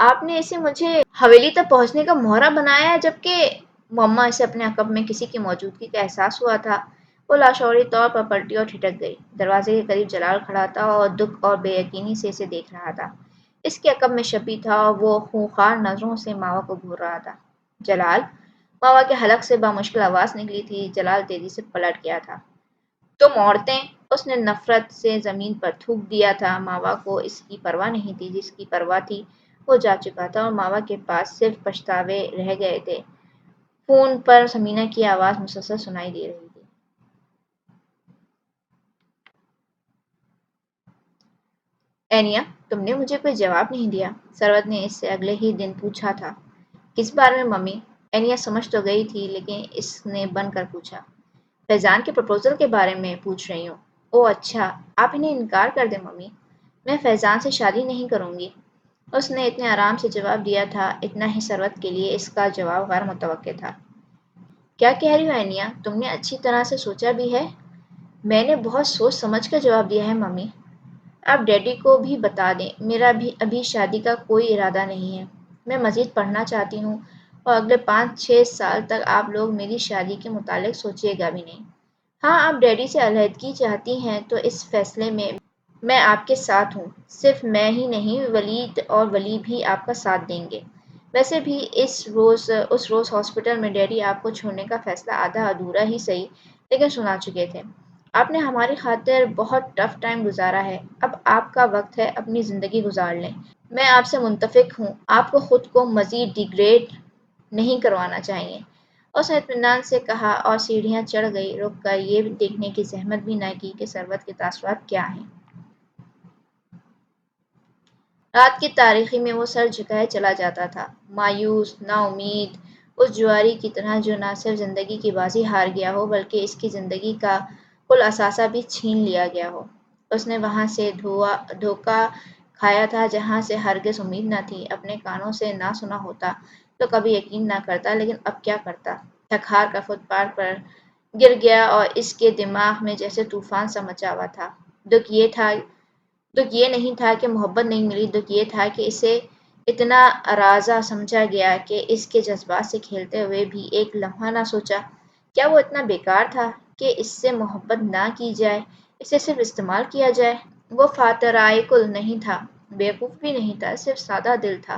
آپ نے اسے مجھے حویلی تک پہنچنے کا مہرہ بنایا ہے، جبکہ مما اسے اپنے عقب میں کسی کی موجودگی کا احساس ہوا تھا۔ وہ لاشعوری طور پر پلٹی اور ٹھٹک گئی۔ دروازے کے قریب جلال کھڑا تھا اور دکھ اور بے یقینی سے اسے دیکھ رہا تھا۔ اس کے عقب میں شبی تھا اور وہ خونخوار نظروں سے ماوا کو گھور رہا تھا۔ جلال! ماوا کے حلق سے بامشکل آواز نکلی تھی۔ جلال تیزی سے پلٹ گیا تھا۔ تم عورتیں! اس نے نفرت سے زمین پر تھوک دیا تھا۔ ماوا کو اس کی پرواہ نہیں تھی، جس کی پرواہ تھی وہ جا چکا تھا اور ماوا کے پاس صرف پچھتاوے رہ گئے تھے۔ فون پر سمینہ کی آواز مسلسل سنائی دے رہی تھی۔ اینیا، تم نے مجھے کوئی جواب نہیں دیا۔ سروت نے اس سے اگلے ہی دن پوچھا تھا۔ کس بارے میں ممی؟ اینیا سمجھ تو گئی تھی، لیکن اس نے بن کر پوچھا۔ فیضان کے پرپوزل کے بارے میں پوچھ رہی ہوں۔ او اچھا، آپ انہیں انکار کر دیں ممی۔ میں فیضان سے شادی نہیں کروں گی۔ اس نے اتنے آرام سے جواب دیا تھا، اتنا ہی سروت کے لیے اس کا جواب غیر متوقع تھا۔ کیا کہہ رہی ہو اینیا؟ تم نے اچھی طرح سے سوچا بھی ہے؟ میں نے بہت سوچ سمجھ کر جواب دیا ہے ممی۔ آپ ڈیڈی کو بھی بتا دیں، میرا بھی ابھی شادی کا کوئی ارادہ نہیں ہے۔ میں مزید پڑھنا چاہتی ہوں اور اگلے 5-6 سال تک آپ لوگ میری شادی کے متعلق سوچیے گا بھی نہیں۔ ہاں، آپ ڈیڈی سے علیحدگی چاہتی ہیں تو اس فیصلے میں آپ کے ساتھ ہوں۔ صرف میں ہی نہیں، ولید اور ولی بھی آپ کا ساتھ دیں گے۔ ویسے بھی اس روز ہاسپٹل میں ڈیڈی آپ کو چھوڑنے کا فیصلہ آدھا ادھورا ہی صحیح، لیکن سنا چکے تھے۔ آپ نے ہماری خاطر بہت ٹف ٹائم گزارا ہے، اب آپ کا وقت ہے اپنی زندگی گزار لیں۔ میں آپ سے متفق ہوں، آپ کو خود کو مزید ڈیگریڈ نہیں کروانا چاہیے۔ اس نے اطمینان سے کہا اور سیڑھیاں چڑھ گئی، رک کر یہ دیکھنے کی زحمت بھی نہ کی کہ سروت کے تاثرات کیا ہیں۔ رات کی تاریکی میں وہ سر جھکائے چلا جاتا تھا، مایوس، نا امید، اس جواری کی طرح جو نہ صرف زندگی کی بازی ہار گیا ہو بلکہ اس کی زندگی کا کل اثاثہ بھی چھین لیا گیا ہو۔ اس نے وہاں سے دھوکہ کھایا تھا جہاں سے ہرگز امید نہ تھی۔ اپنے کانوں سے نہ سنا ہوتا تو کبھی یقین نہ کرتا، لیکن اب کیا کرتا؟ تھک ہار کر فٹ پاتھ پر گر گیا اور اس کے دماغ میں جیسے طوفان سا مچا ہوا تھا۔ دکھ یہ نہیں تھا کہ محبت نہیں ملی، دکھ یہ تھا کہ اسے اتنا اراضا سمجھا گیا کہ اس کے جذبات سے کھیلتے ہوئے بھی ایک لمحہ نہ سوچا۔ کیا وہ اتنا بیکار تھا کہ اس سے محبت نہ کی جائے، اسے صرف استعمال کیا جائے؟ وہ فاترائے کل نہیں تھا، بیوقوف بھی نہیں تھا، صرف سادہ دل تھا،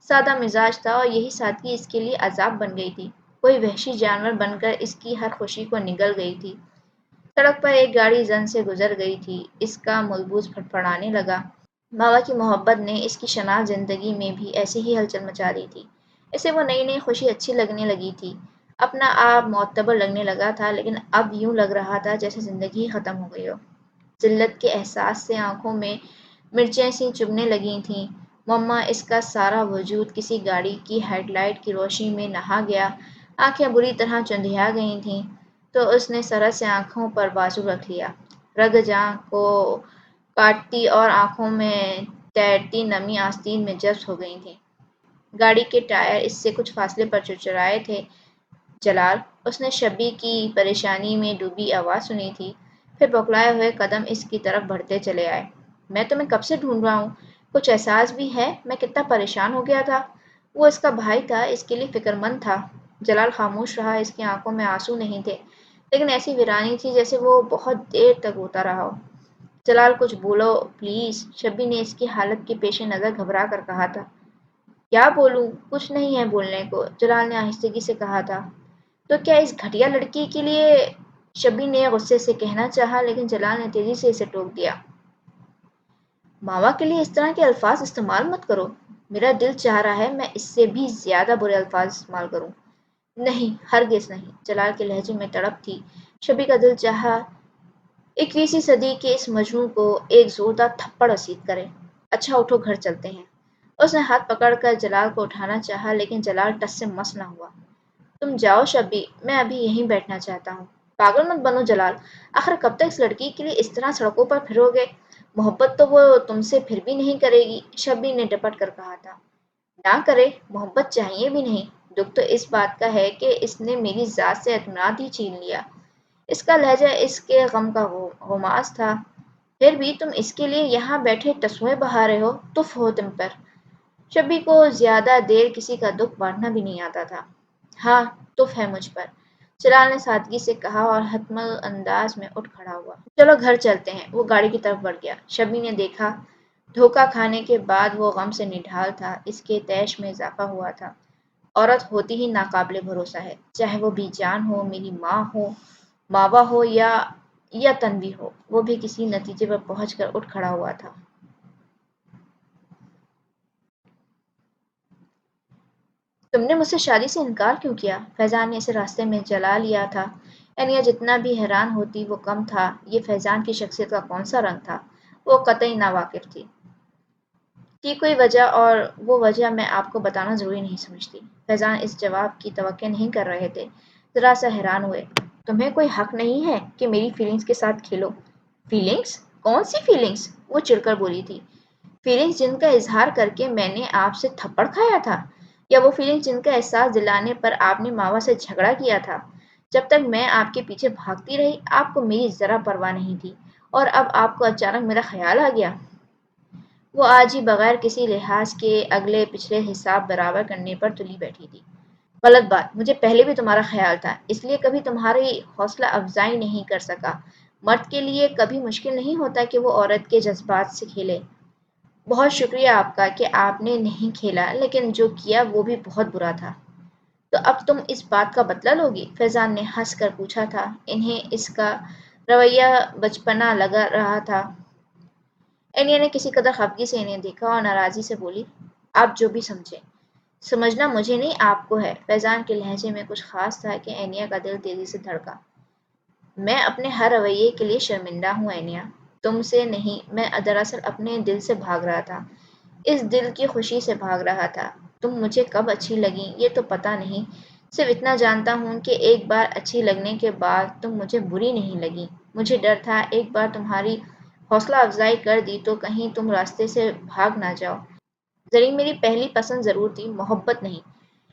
سادہ مزاج تھا، اور یہی سادگی اس کے لیے عذاب بن گئی تھی۔ کوئی وحشی جانور بن کر اس کی ہر خوشی کو نگل گئی تھی۔ سڑک پر ایک گاڑی زن سے گزر گئی تھی، اس کا ملبوس پھڑپڑانے لگا۔ ماوا کی محبت نے اس کی شناخت زندگی میں بھی ایسی ہی ہلچل مچا دی تھی۔ اسے وہ نئی نئی خوشی اچھی لگنے لگی تھی، اپنا آپ معتبر لگنے لگا تھا، لیکن اب یوں لگ رہا تھا جیسے زندگی ہی ختم ہو گئی ہو۔ ذلت کے احساس سے آنکھوں میں مرچیں سی چبھنے لگی تھیں۔ مما، اس کا سارا وجود کسی گاڑی کی ہیڈ لائٹ کی روشنی میں نہا گیا، آنکھیں بری طرح چندھیا گئی تھیں، تو اس نے سرعت سے آنکھوں پر بازو رکھ لیا۔ رگ جاں کو کاٹتی اور آنکھوں میں تیرتی نمی آستین میں جذب ہو گئی تھی۔ گاڑی کے ٹائر اس سے کچھ فاصلے پر چرچرائے تھے۔ جلال! اس نے شبی کی پریشانی میں ڈوبی آواز سنی تھی، پھر بوکھلائے ہوئے قدم اس کی طرف بڑھتے چلے آئے۔ میں تمہیں کب سے ڈھونڈ رہا ہوں، کچھ احساس بھی ہے میں کتنا پریشان ہو گیا تھا؟ وہ اس کا بھائی تھا، اس کے لیے فکر مند تھا۔ جلال خاموش رہا، اس کی آنکھوں میں آنسو نہیں تھے، لیکن ایسی ویرانی تھی جیسے وہ بہت دیر تک روتا رہا ہو۔ جلال، کچھ بولو پلیز، شبی نے اس کی حالت کے پیش نظر گھبرا کر کہا تھا۔ کیا بولوں؟ کچھ نہیں ہے بولنے کو، جلال نے آہستگی سے کہا تھا۔ تو کیا اس گھٹیا لڑکی کے لیے؟ شبی نے غصے سے کہنا چاہا، لیکن جلال نے تیزی سے اسے ٹوک دیا۔ ماوا کے لیے اس طرح کے الفاظ استعمال مت کرو۔ میرا دل چاہ رہا ہے میں اس سے بھی زیادہ برے الفاظ استعمال کروں۔ نہیں، ہرگز نہیں، جلال کے لہجے میں تڑپ تھی۔ شبی کا دل چاہا 21ویں صدی کے اس مجنوں کو ایک زوردار تھپڑ رسید کرے۔ اچھا اٹھو، گھر چلتے ہیں۔ اس نے ہاتھ پکڑ کر جلال کو اٹھانا چاہا، لیکن جلال ٹس سے مس نہ ہوا۔ تم جاؤ شبی، میں ابھی یہیں بیٹھنا چاہتا ہوں۔ پاگل مت بنو جلال، آخر کب تک اس لڑکی کے لیے اس طرح سڑکوں پر پھرو گے؟ محبت تو وہ تم سے پھر بھی نہیں کرے گی، شبی نے ڈپٹ کر کہا تھا۔ نہ کرے، محبت چاہیے بھی نہیں، دکھ تو اس بات کا ہے کہ اس نے میری ذات سے اعتماد ہی چھین لیا۔ اس کا لہجہ اس کے غم کا غماز تھا۔ پھر بھی تم اس کے لیے یہاں بیٹھے ٹسوئیں بہا رہے ہو، تف ہو تم پر۔ شبی کو زیادہ دیر کسی کا دکھ بانٹنا بھی نہیں آتا تھا۔ ہاں، تف ہے مجھ پر، چرال نے سادگی سے کہا اور حتمل انداز میں اٹھ کھڑا ہوا۔ چلو گھر چلتے ہیں۔ وہ گاڑی کی طرف بڑھ گیا۔ شبی نے دیکھا دھوکہ کھانے کے بعد وہ غم سے نڈھال تھا، اس کے تیش میں اضافہ ہوا تھا۔ عورت ہوتی ہی ناقابل بھروسہ ہے، چاہے وہ بی جان ہو، میری ماں ہو، ماوا ہو یا تنوی ہو۔ وہ بھی کسی نتیجے پر پہنچ کر اٹھ کھڑا ہوا تھا۔ تم نے مجھ سے شادی سے انکار کیوں کیا؟ فیضان نے اسے راستے میں جلا لیا تھا۔ انیا جتنا بھی حیران ہوتی وہ کم تھا، یہ فیضان کی شخصیت کا کون سا رنگ تھا؟ وہ قطعی ناواقف تھی کی کوئی وجہ، اور وہ وجہ میں آپ کو بتانا ضروری نہیں سمجھتی۔ فیضان اس جواب کی توقع نہیں کر رہے تھے، ذرا سا حیران ہوئے۔ تمہیں کوئی حق نہیں ہے کہ میری فیلنگز کے ساتھ کھیلو۔ فیلنگز؟ کون سی فیلنگز؟ وہ چڑ کر بولی تھی۔ فیلنگز جن کا اظہار کر کے میں نے آپ سے تھپڑ کھایا تھا، یا وہ فیلنگز جن کا احساس دلانے پر آپ نے ماوا سے جھگڑا کیا تھا؟ جب تک میں آپ کے پیچھے بھاگتی رہی آپ کو میری ذرا پرواہ نہیں تھی، اور اب آپ کو اچانک میرا خیال آ گیا۔ وہ آج ہی بغیر کسی لحاظ کے اگلے پچھلے حساب برابر کرنے پر تلی بیٹھی تھی۔ غلط بات، مجھے پہلے بھی تمہارا خیال تھا، اس لیے کبھی تمہاری حوصلہ افزائی نہیں کر سکا۔ مرد کے لیے کبھی مشکل نہیں ہوتا کہ وہ عورت کے جذبات سے کھیلے۔ بہت شکریہ آپ کا کہ آپ نے نہیں کھیلا، لیکن جو کیا وہ بھی بہت برا تھا۔ تو اب تم اس بات کا بدلہ لوگی؟ فیضان نے ہنس کر پوچھا تھا۔ انہیں اس کا رویہ بچپنا لگ رہا تھا۔ انیا نے کسی قدر خفگی سے انہیں دیکھا اور ناراضی سے بولی، آپ جو بھی سمجھیں۔ سمجھنا مجھے نہیں آپ کو ہے۔ فیضان کے لہجے میں کچھ خاص تھا کہ انیا کا دل تیزی سے دھڑکا۔ میں اپنے ہر رویے کے لیے شرمندہ ہوں انیا، تم سے نہیں، میں دراصل اپنے دل سے بھاگ رہا تھا، اس دل کی خوشی سے بھاگ رہا تھا۔ تم مجھے کب اچھی لگیں یہ تو پتہ نہیں، صرف اتنا جانتا ہوں کہ ایک بار اچھی لگنے کے بعد تم مجھے بری نہیں لگیں۔ مجھے ڈر تھا ایک بار تمہاری حوصلہ افزائی کر دی تو کہیں تم راستے سے بھاگ نہ جاؤ۔ زرین میری پہلی پسند ضرور تھی، محبت نہیں،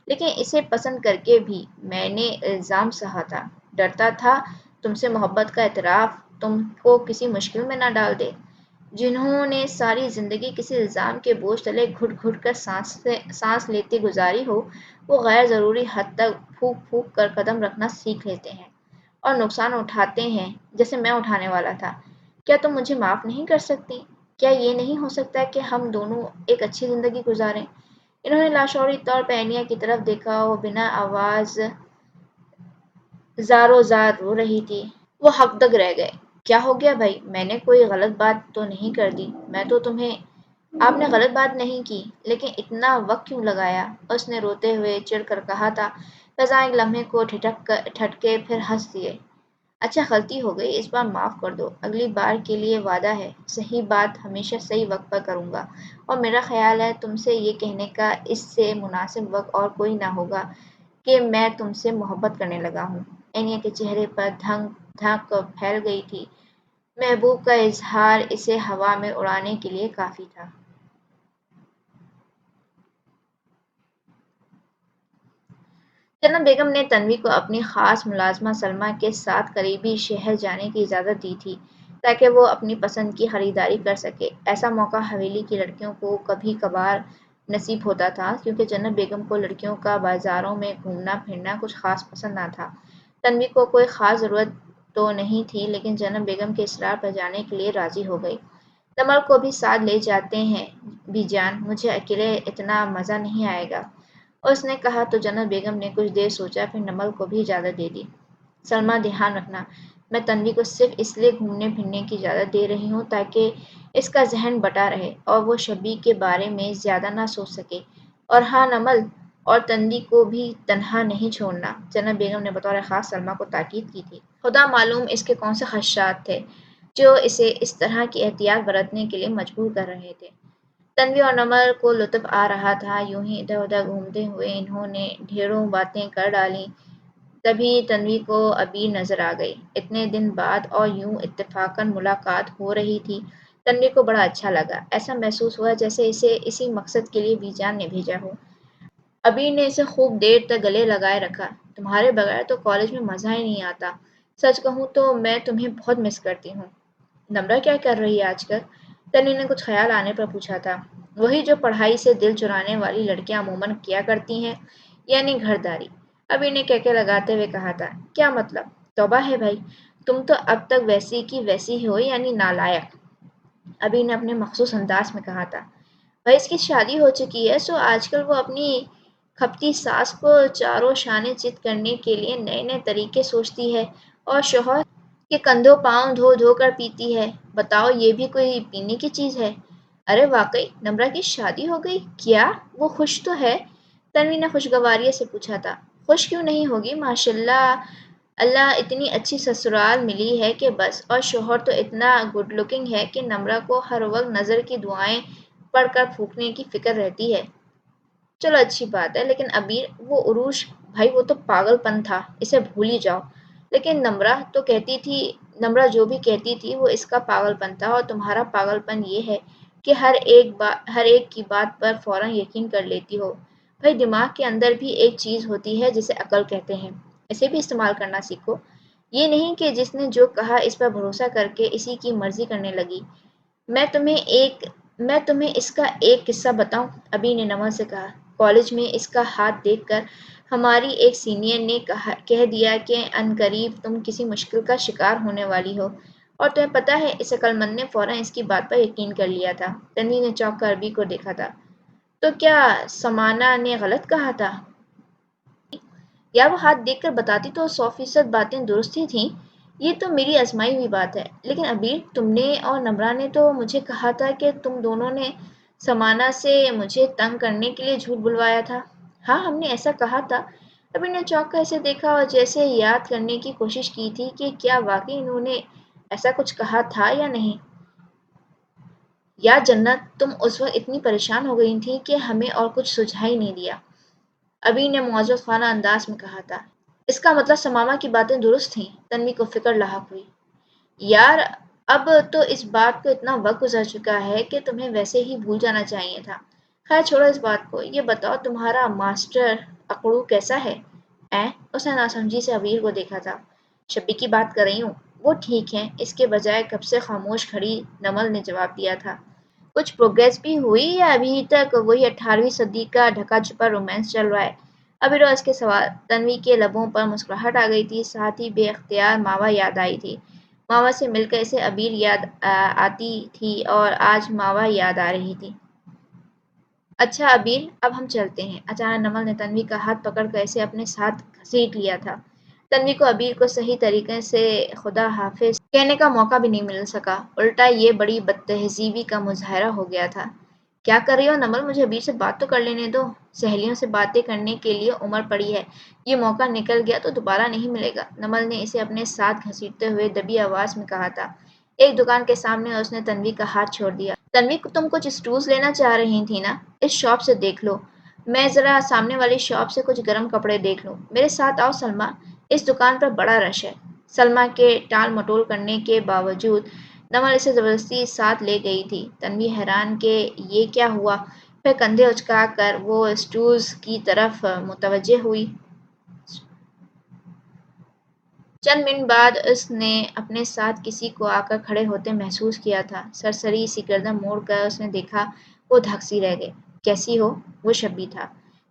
لیکن اسے پسند کر کے بھی میں نے الزام سہا تھا، ڈرتا تھا تم سے محبت کا اعتراف تم کو کسی مشکل میں نہ ڈال دے۔ جنہوں نے ساری زندگی کسی الزام کے بوجھ تلے گھٹ گھٹ کر سانس لیتے گزاری ہو، وہ غیر ضروری حد تک پھونک پھونک کر قدم رکھنا سیکھ لیتے ہیں اور نقصان اٹھاتے ہیں جیسے میں اٹھانے والا تھا۔ کیا تم مجھے معاف نہیں کر سکتی؟ کیا یہ نہیں ہو سکتا کہ ہم دونوں ایک اچھی زندگی گزاریں؟ انہوں نے لاشعوری طور پر انیا کی طرف دیکھا، وہ بنا آواز زاروں زار رو رہی تھی۔ وہ حق دگ رہ گئے۔ کیا ہو گیا بھائی؟ میں نے کوئی غلط بات تو نہیں کر دی؟ میں تو تمہیں… آپ نے غلط بات نہیں کی، لیکن اتنا وقت کیوں لگایا؟ اس نے روتے ہوئے چڑھ کر کہا تھا۔ فضا ایک لمحے کو ٹھٹکے پھر ہنس دیے۔ اچھا غلطی ہو گئی، اس بار معاف کر دو، اگلی بار کے لیے وعدہ ہے صحیح بات ہمیشہ صحیح وقت پر کروں گا، اور میرا خیال ہے تم سے یہ کہنے کا اس سے مناسب وقت اور کوئی نہ ہوگا کہ میں تم سے محبت کرنے لگا ہوں۔ انیا کے چہرے پر دھک پھیل گئی تھی، محبوب کا اظہار اسے ہوا میں اڑانے کے لیے کافی تھا۔ جناب بیگم نے تنوی کو اپنی خاص ملازمہ سلمیٰ کے ساتھ قریبی شہر جانے کی اجازت دی تھی تاکہ وہ اپنی پسند کی خریداری کر سکے۔ ایسا موقع حویلی کی لڑکیوں کو کبھی کبھار نصیب ہوتا تھا، کیونکہ جناب بیگم کو لڑکیوں کا بازاروں میں گھومنا پھرنا کچھ خاص پسند نہ تھا۔ تنوی کو کوئی خاص ضرورت تو نہیں تھی، لیکن جناب بیگم کے اصرار پر جانے کے لیے راضی ہو گئی۔ نمل کو بھی ساتھ لے جاتے ہیں بی جان، مجھے اکیلے اتنا مزہ نہیں آئے گا، اس نے کہا تو جناب بیگم نے کچھ دیر سوچا، پھر نمل کو بھی اجازت دے دی۔ سلمیٰ دھیان رکھنا، میں تنوی کو صرف اس لیے گھومنے پھرنے کی اجازت دے رہی ہوں تاکہ اس کا ذہن بٹا رہے اور وہ شبی کے بارے میں زیادہ نہ سوچ سکے، اور ہاں نمل اور تنوی کو بھی تنہا نہیں چھوڑنا، جناب بیگم نے بطور خاص سلمیٰ کو تاکید کی تھی۔ خدا معلوم اس کے کون سے خدشات تھے جو اسے اس طرح کی احتیاط برتنے کے لیے مجبور کر رہے تھے۔ تنوی اور نمل کو لطف آ رہا تھا، یوں ہی ادھر ادھر گھومتے ہوئے انہوں نے ڈھیروں باتیں کر ڈالیں۔ تبھی تنوی کو ابیر نظر آ گئی۔ اتنے دن بعد اور یوں اتفاقاً ملاقات ہو رہی تھی۔ تنوی کو بڑا اچھا لگا، ایسا محسوس ہوا جیسے اسے اسی مقصد کے لیے بی جان نے بھیجا ہو۔ ابیر نے اسے خوب دیر تک گلے لگائے رکھا۔ تمہارے بغیر تو کالج میں مزہ ہی نہیں آتا، سچ کہوں تو میں تمہیں بہت مس کرتی ہوں۔ نمرہ کیا کر رہی ہے آج کل؟ تنوی نے کچھ خیال آنے پر پوچھا تھا۔ وہی جو پڑھائی سے دل چرانے والی لڑکیاں عموماً کیا کرتی ہیں، یعنی گھرداری۔ ابھی نے کہکے لگاتے ہوئے کہا تھا۔ کیا مطلب؟ توبہ ہے بھائی، تم تو اب تک ویسی کی ویسی ہی ہو، یعنی نالائق۔ ابھی نے اپنے مخصوص انداز میں کہا تھا۔ بھائی اس کی شادی ہو چکی ہے، سو آج کل وہ اپنی کھپتی ساس کو چاروں شانے چت کرنے کے لیے نئے نئے طریقے سوچتی ہے، اور شوہر کے کندھوں پاؤں دھو دھو کر پیتی ہے۔ بتاؤ یہ بھی کوئی پینے کی چیز ہے؟ ارے واقعی نمرہ کی شادی ہو گئی؟ کیا وہ خوش تو ہے؟ تنوی نے خوشگواری سے پوچھا تھا۔ خوش کیوں نہیں ہوگی؟ ماشاءاللہ، اللہ اتنی اچھی سسرال ملی ہے کہ بس، اور شوہر تو اتنا گڈ لکنگ ہے کہ نمرہ کو ہر وقت نظر کی دعائیں پڑھ کر پھونکنے کی فکر رہتی ہے۔ چلو اچھی بات ہے، لیکن ابیر وہ عروج، بھائی وہ تو پاگل پن تھا، اسے بھول ہی جاؤ۔ لیکن نمرہ جو بھی کہتی تھی وہ اس کا پاگل پن تھا، اور تمہارا پاگل پن یہ ہے کہ ہر ایک کی بات پر فوراً یقین کر لیتی ہو۔ بھائی دماغ کے اندر بھی ایک چیز ہوتی ہے جسے عقل کہتے ہیں، اسے بھی استعمال کرنا سیکھو۔ یہ نہیں کہ جس نے جو کہا اس پر بھروسہ کر کے اسی کی مرضی کرنے لگی۔ میں تمہیں اس کا ایک قصہ بتاؤں؟ ابھی نے نمل سے کہا۔ کالج میں اس کا ہاتھ دیکھ کر ہماری ایک سینئر نے کہہ دیا کہ عنقریب تم کسی مشکل کا شکار ہونے والی ہو، اور تمہیں پتہ ہے اس عقل مند نے فوراً اس کی بات پر یقین کر لیا تھا۔ تنوی نے چونک کر ابھی کو دیکھا تھا۔ تو کیا سمانا نے غلط کہا تھا؟ یا وہ ہاتھ دیکھ کر بتاتی تو 100% باتیں درست ہی تھیں؟ یہ تو میری آزمائی ہوئی بات ہے۔ لیکن ابیر، تم نے اور نمرہ نے تو مجھے کہا تھا کہ تم دونوں نے سمانا سے مجھے تنگ کرنے کے لیے جھوٹ بلوایا تھا۔ ہاں ہم نے ایسا کہا تھا۔ ابیر نے چونک کر اسے دیکھا اور جیسے یاد کرنے کی کوشش کی تھی کہ کیا واقعی انہوں نے ایسا کچھ کہا تھا یا نہیں۔ یا جنت، تم اس وقت اتنی پریشان ہو گئی تھی کہ ہمیں اور کچھ سجھا ہی نہیں دیا۔ ابھی نے معذرت خانہ انداز میں کہا تھا۔ اس کا مطلب سماما کی باتیں درست تھیں۔ تنوی کو فکر لاحق ہوئی۔ یار اب تو اس بات کو اتنا وقت گزر چکا ہے کہ تمہیں ویسے ہی بھول جانا چاہیے تھا۔ خیر چھوڑو اس بات کو، یہ بتاؤ تمہارا ماسٹر اکڑو کیسا ہے؟ اس نے ناسمجھی سے ابیر کو دیکھا تھا۔ شبی کی بات کر رہی ہوں، وہ ٹھیک ہیں، اس کے بجائے کب سے خاموش کھڑی نمل نے جواب دیا تھا۔ کچھ پروگریس بھی ہوئی یا ابھی تک وہی 18ویں صدی کا ڈھکا چھپا رومانس چل رہا ہے؟ ابھی روز کے سوال۔ تنوی کے لبوں پر مسکراہٹ آ گئی تھی، ساتھ ہی بے اختیار ماوا یاد آئی تھی۔ ماوا سے مل کر اسے ابیر یاد آتی تھی، اور آج ماوا یاد آ رہی تھی۔ اچھا ابیر، اب ہم چلتے ہیں۔ اچانک نمل نے تنوی کا ہاتھ پکڑ کر اسے اپنے ساتھ گھسیٹ لیا تھا۔ تنوی کو ابیر کو صحیح طریقے سے خدا حافظ کہنے کا موقع بھی نہیں مل سکا، الٹا یہ بڑی بدتہذیبی کا مظاہرہ ہو گیا تھا۔ کیا کر رہی ہو نمل؟ مجھے ابیر سے بات تو کر لینے دو۔ سہیلیوں سے باتیں کرنے کے لیے عمر پڑی ہے، یہ موقع نکل گیا تو دوبارہ نہیں ملے گا۔ نمل نے اسے اپنے ساتھ گھسیٹتے ہوئے دبی آواز میں کہا تھا۔ ایک دکان کے سامنے اس نے تنوی کا ہاتھ چھوڑ دیا۔ تنوی، تم کچھ اسٹوز لینا چاہ رہی تھی نا؟ اس شاپ سے دیکھ لو، میں ذرا سامنے والی شاپ سے کچھ گرم کپڑے دیکھ لوں۔ میرے ساتھ آؤ سلمیٰ، اس دکان پر بڑا رش ہے۔ سلمیٰ کے ٹال مٹول کرنے کے باوجود نمل اسے زبردستی ساتھ لے گئی تھی۔ تنوی حیران کہ یہ کیا ہوا، پھر کندھے اچکا کر وہ اسٹوز کی طرف متوجہ ہوئی۔ چند منٹ بعد اس نے اپنے ساتھ کسی کو آ کر کھڑے ہوتے محسوس کیا تھا۔ سرسری سی گردن موڑ کر اس نے دیکھا، وہ دھک سی رہ گئی۔ کیسی ہو؟ وہ شبی تھا۔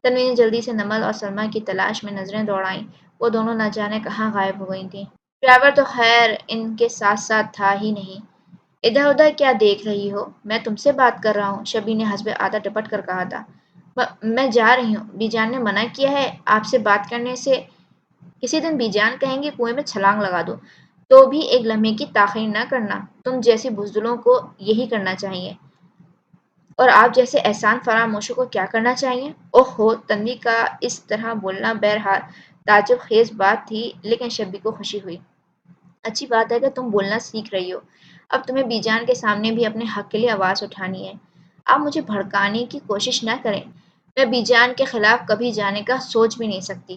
تنوی نے جلدی سے نمل اور سلمیٰ کی تلاش میں نظریں دوڑائیں، وہ دونوں نہ جانے کہاں غائب ہو گئی تھیں۔ ڈرائیور تو خیر ان کے ساتھ ساتھ تھا ہی نہیں۔ ادھر ادھر کیا دیکھ رہی ہو؟ میں تم سے بات کر رہا ہوں، شبی نے حسب عادت ڈپٹ کر کہا تھا۔ میں جا رہی ہوں، بی جان نے منع کیا ہے آپ سے بات کرنے سے۔ کسی دن بی جان کہیں گے کنویں میں چھلانگ لگا دو تو بھی ایک لمحے کی تاخیر نہ کرنا، تم جیسی بزدلوں کو یہی کرنا چاہیے، اور آپ جیسے احسان فراموشوں کو کیا کرنا چاہیے؟ اوہ ہو، تنوی کا اس طرح بولنا بہرحال تعجب خیز بات تھی، لیکن شبی کو خوشی ہوئی۔ اچھی بات ہے کہ تم بولنا سیکھ رہی ہو، اب تمہیں بی جان کے سامنے بھی اپنے حق کے لیے آواز اٹھانی ہے۔ آپ مجھے بھڑکانے کی کوشش نہ کریں، میں بی جان کے خلاف کبھی جانے کا سوچ بھی نہیں سکتی۔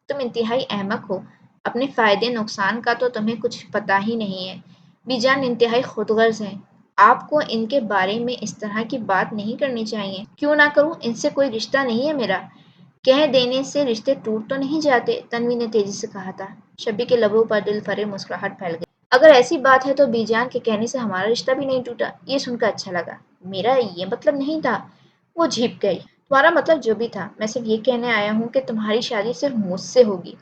تم انتہائی احمق ہو، اپنے فائدے نقصان کا تو تمہیں کچھ پتہ ہی نہیں ہے۔ بی جان انتہائی خود غرض ہیں، آپ کو ان کے بارے میں اس طرح کی بات نہیں کرنی چاہیے۔ کیوں نہ کروں؟ ان سے کوئی رشتہ نہیں ہے میرا۔ کہہ دینے سے رشتے ٹوٹ تو نہیں جاتے، تنوی نے تیزی سے کہا تھا۔ شبی کے لبوں پر دل فریب مسکراہٹ پھیل گئی۔ اگر ایسی بات ہے تو بی جان کے کہنے سے ہمارا رشتہ بھی نہیں ٹوٹا۔ یہ سن کر اچھا لگا۔ میرا یہ مطلب نہیں تھا۔ وہ جھپ گئی۔ تمہارا مطلب جو بھی تھا، میں صرف یہ کہنے آیا ہوں کہ تمہاری شادی صرف مجھ سے ہوگی۔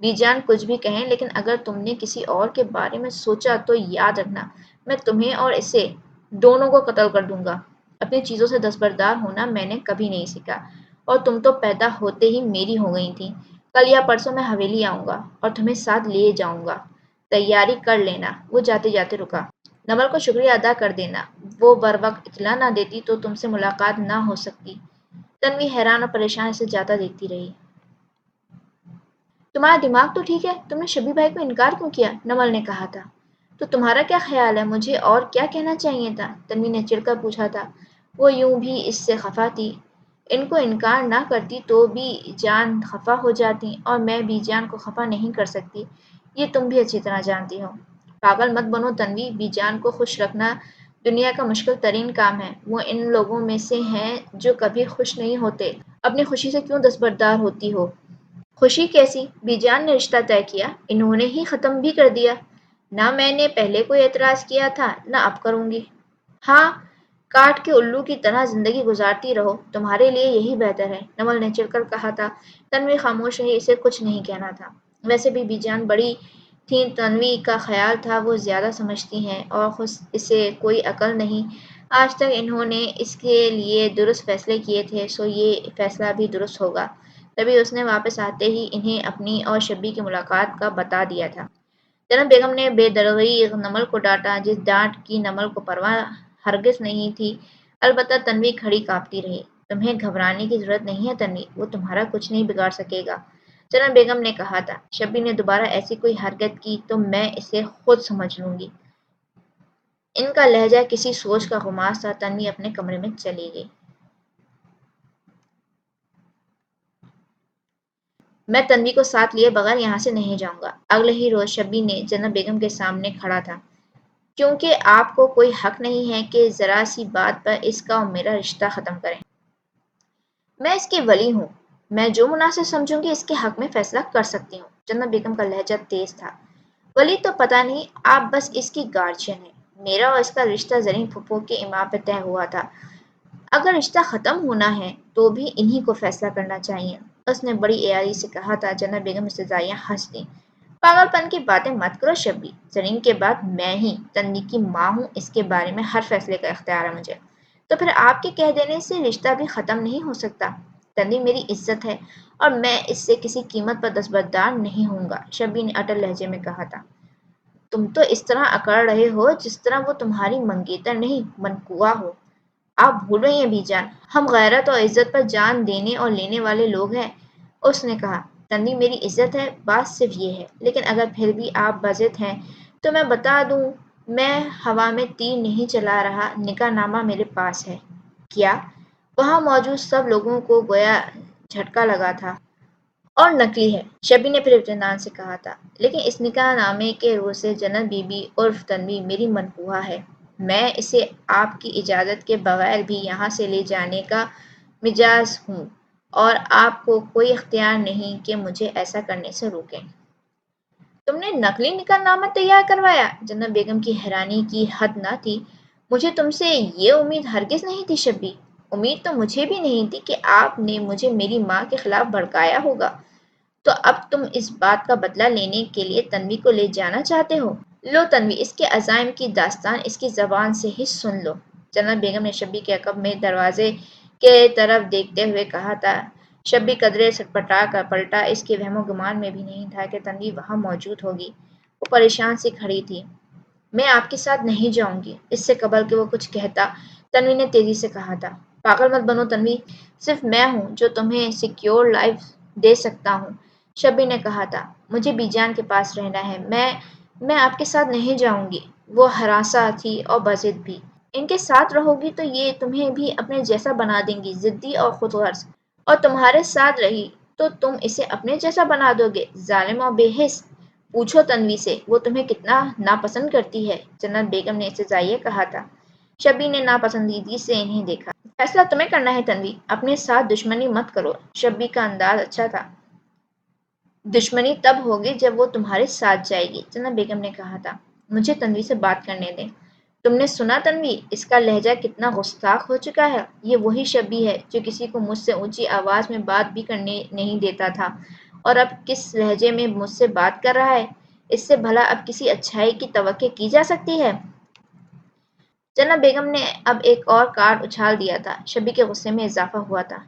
بی جان کچھ بھی کہیں، لیکن اگر تم نے کسی اور کے بارے میں سوچا تو یاد رکھنا، میں تمہیں اور اسے دونوں کو قتل کر دوں گا۔ اپنی چیزوں سے دستبردار ہونا میں نے کبھی نہیں سیکھا، اور تم تو پیدا ہوتے ہی میری ہو گئی تھی۔ کل یا پرسوں میں حویلی آؤں گا اور تمہیں ساتھ لے جاؤں گا۔ تیاری کر لینا۔ وہ جاتے جاتے رکا۔ نمل کو شکریہ ادا کر دینا۔ وہ بر وقت اطلاع نہ دیتی تو تم سے ملاقات نہ ہو سکتی۔ تنوی حیران اور پریشان اسے جاتا دیکھتی رہی۔ تمہارا دماغ تو ٹھیک ہے، تم نے شبی بھائی کو انکار کیوں کیا؟ نمل نے کہا تھا۔ تو تمہارا کیا خیال ہے، مجھے اور کیا کہنا چاہیے تھا؟ تنوی نے چڑھ کر پوچھا تھا۔ وہ یوں بھی اس سے خفا تھی۔ ان کو انکار نہ کرتی تو بھی جان خفا ہو جاتی، اور میں بھی جان کو خفا نہیں کر سکتی، یہ تم بھی اچھی طرح جانتی ہو۔ پاگل مت بنو تنوی، بی جان کو خوش رکھنا دنیا کا مشکل ترین کام ہے۔ وہ ان لوگوں میں سے ہیں جو کبھی خوش نہیں ہوتے۔ اپنی خوشی سے کیوں دستبردار ہوتی ہو؟ خوشی کیسی؟ بی جان نے رشتہ طے کیا، انہوں نے ہی ختم بھی کر دیا۔ نہ میں نے پہلے کوئی اعتراض کیا تھا، نہ اب کروں گی۔ ہاں، کاٹ کے الو کی طرح زندگی گزارتی رہو، تمہارے لیے یہی بہتر ہے، نمل نے چڑھ کر کہا تھا۔ تنوی خاموش رہی، اسے کچھ نہیں کہنا تھا۔ ویسے بھی بی جان بڑی تھیں، تنوی کا خیال تھا وہ زیادہ سمجھتی ہیں اور خود اسے کوئی عقل نہیں۔ آج تک انہوں نے اس کے لیے درست فیصلے کیے تھے، سو یہ فیصلہ بھی درست ہوگا۔ تبھی اس نے واپس آتے ہی انہیں اپنی اور شبی کی ملاقات کا بتا دیا تھا۔ زینب بیگم نے بے دریغ نمل کو ڈانٹا، جس ڈانٹ کی نمل کو پرواہ ہرگز نہیں تھی۔ البتہ تنوی کھڑی کانپتی رہی۔ تمہیں گھبرانے کی ضرورت نہیں ہے تنوی، وہ تمہارا کچھ نہیں بگاڑ سکے گا، زینب بیگم نے کہا تھا۔ شبی نے دوبارہ ایسی کوئی حرکت کی تو میں اسے خود سمجھ لوں گی۔ ان کا لہجہ کسی سوچ کا غماز تھا۔ تنوی اپنے کمرے میں چلی گئی۔ میں تنوی کو ساتھ لیے بغیر یہاں سے نہیں جاؤں گا۔ اگلے ہی روز شبی نے زینب بیگم کے سامنے کھڑا تھا۔ کیونکہ آپ کو کوئی حق نہیں ہے کہ ذرا سی بات پر اس کا اور میرا رشتہ ختم کریں۔ میں اس کی ولی ہوں، میں جو مناسب سمجھوں گی اس کے حق میں فیصلہ کر سکتی ہوں۔ زینب بیگم کا لہجہ تیز تھا۔ ولی تو پتہ نہیں، آپ بس اس کی گارجین ہیں۔ میرا اور اس کا رشتہ زرین پھپھو کے ایما پہ طے ہوا تھا۔ اگر رشتہ ختم ہونا ہے تو بھی انہی کو فیصلہ کرنا چاہیے، اس نے بڑی عیاری سے کہا تھا۔ زینب بیگم استہزائیاں ہنس دیں۔ پاگل پن کی باتیں مت کرو شبی، زرین کے بعد میں ہی تنوی کی ماں ہوں، اس کے بارے میں ہر فیصلے کا اختیار ہے مجھے۔ تو پھر آپ کے کہہ دینے سے رشتہ بھی ختم نہیں ہو سکتا؟ تنوی میری عزت ہے اور میں اس سے کسی قیمت پر دستبردار نہیں ہوں گا، شبی نے اٹل لہجے میں کہا تھا۔ تم تو اس طرح اکڑ رہے ہو جس طرح وہ تمہاری منگیتر نہیں، منقوا ہو۔ آپ بھول رہی ہیں بی جان، ہم غیرت اور عزت پر جان دینے اور لینے والے لوگ ہیں، اس نے کہا۔ تنوی میری عزت ہے، بات صرف یہ ہے، لیکن اگر پھر بھی آپ بضد ہیں تو میں بتا دوں، میں ہوا میں تیر نہیں چلا رہا، نکاح نامہ میرے پاس ہے۔ کیا؟ وہاں موجود سب لوگوں کو گویا جھٹکا لگا تھا۔ اور نکلی ہے، شبی نے پھر اطمینان سے کہا تھا۔ لیکن اس نکاح نامے کے روز سے جنت بی بی عرف تنوی میری منقوہ ہے۔ میں اسے آپ کی اجازت کے بغیر بھی یہاں سے لے جانے کا مجاز ہوں، اور آپ کو کوئی اختیار نہیں کہ مجھے ایسا کرنے سے روکیں۔ تم نے نقلی نکاح نامہ تیار کروایا؟ زینب بیگم کی حیرانی کی حد نہ تھی۔ مجھے تم سے یہ امید ہرگز نہیں تھی شبی، امید تو مجھے بھی نہیں تھی کہ آپ نے مجھے میری ماں کے خلاف بھڑکایا ہوگا۔ تو اب تم اس بات کا بدلہ لینے کے لیے تنوی کو لے جانا چاہتے ہو؟ لو تنوی، اس کے عزائم کی داستان اس کی زبان سے ہی سن لو، زینب بیگم نے شبی کے عقب میں دروازے کے طرف دیکھتے ہوئے کہا تھا۔ شبی قدرے سٹپٹا کر پلٹا، اس کے وہم و گمان میں بھی نہیں تھا کہ تنوی وہاں موجود ہوگی۔ وہ پریشان سی کھڑی تھی۔ میں آپ کے ساتھ نہیں جاؤں گی، اس سے قبل کہ وہ کچھ کہتا تنوی نے تیزی سے کہا تھا۔ پاگل مت بنو تنوی، صرف میں ہوں جو تمہیں سیکیور لائف دے سکتا ہوں، شبی نے کہا تھا۔ مجھے بی جان کے پاس رہنا ہے، میں آپ کے ساتھ نہیں جاؤں گی۔ وہ ہراساں تھی اور بضد بھی۔ ان کے ساتھ رہو گی تو یہ تمہیں بھی اپنے جیسا بنا دیں گی، ضدی اور خود غرض، اور تمہارے ساتھ رہی تو تم اسے اپنے جیسا بنا دو گے، ظالم اور بے حس۔ پوچھو تنوی سے وہ تمہیں کتنا ناپسند کرتی ہے، زینب بیگم نے استہزائیہ کہا تھا۔ شبی نے ناپسندیدگی سے انہیں دیکھا۔ فیصلہ تمہیں کرنا ہے تنوی، اپنے ساتھ دشمنی مت کرو، شبی کا انداز اچھا تھا۔ دشمنی تب ہوگی جب وہ تمہارے ساتھ جائے گی، زینب بیگم نے کہا تھا۔ مجھے تنوی سے بات کرنے دیں۔ تم نے سنا تنوی، اس کا لہجہ کتنا گستاخ ہو چکا ہے۔ یہ وہی شبی ہے جو کسی کو مجھ سے اونچی آواز میں بات بھی کرنے نہیں دیتا تھا، اور اب کس لہجے میں مجھ سے بات کر رہا ہے۔ اس سے بھلا اب کسی اچھائی کی توقع کی جا سکتی ہے؟ جناب بیگم نے اب ایک اور کارڈ اچھال دیا تھا۔ شبی کے غصے میں اضافہ ہوا تھا۔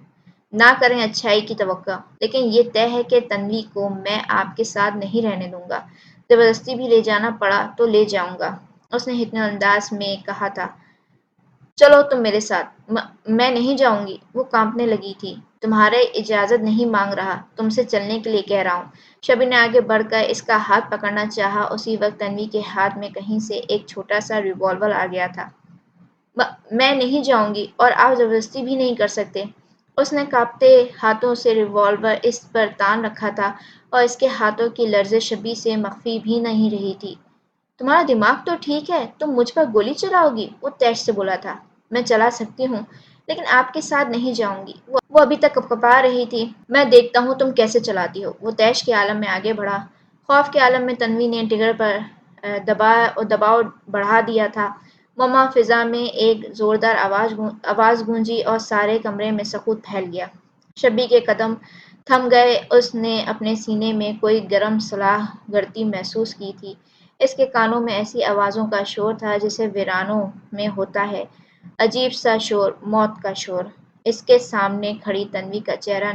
نہ کریں اچھائی کی توقع، لیکن یہ طے ہے کہ تنوی کو میں آپ کے ساتھ نہیں رہنے دوں گا۔ زبردستی بھی لے جانا پڑا تو لے جاؤں گا، اس نے حکمت انداز میں کہا تھا۔ چلو تم میرے ساتھ۔ میں نہیں جاؤں گی، وہ کانپنے لگی تھی۔ تمہارے اجازت نہیں مانگ رہا، تم سے چلنے کے لیے کہہ رہا ہوں۔ شبی نے آگے بڑھ کر اس کا ہاتھ پکڑنا چاہا، اسی وقت تنوی کے ہاتھ میں کہیں سے ایک چھوٹا سا ریوالور آ گیا تھا۔ میں نہیں جاؤں گی، اور آپ زبردستی بھی نہیں کر سکتے۔ اس نے کانپتے ہاتھوں سے ریوالور اس پر تان رکھا تھا، اور اس کے ہاتھوں کی لرزش شبی سے مخفی بھی نہیں رہی تھی۔ تمہارا دماغ تو ٹھیک ہے، تم مجھ پر گولی چلاؤ گی؟ وہ تیش سے بولا تھا۔ میں چلا سکتی ہوں، لیکن آپ کے ساتھ نہیں جاؤں گی، وہ ابھی تک کپکپا رہی تھی۔ میں دیکھتا ہوں تم کیسے چلاتی ہو، وہ تیش کے عالم میں آگے بڑھا۔ خوف کے عالم میں تنوی نے ٹگر پر دباؤ بڑھا دیا تھا۔ مما فضا میں ایک زوردار آواز گونجی اور سارے کمرے میں سکوت پھیل گیا۔ شبی کے قدم تھم گئے، اس نے اپنے سینے میں کوئی گرم صلاح گرتی محسوس کی تھی۔ اس کے کانوں میں ایسی آوازوں کا شور تھا جیسے ویرانوں میں ہوتا ہے، عجیب سا شور، موت کا شور۔ اس کے سامنے کھڑی تنوی کا چہرہ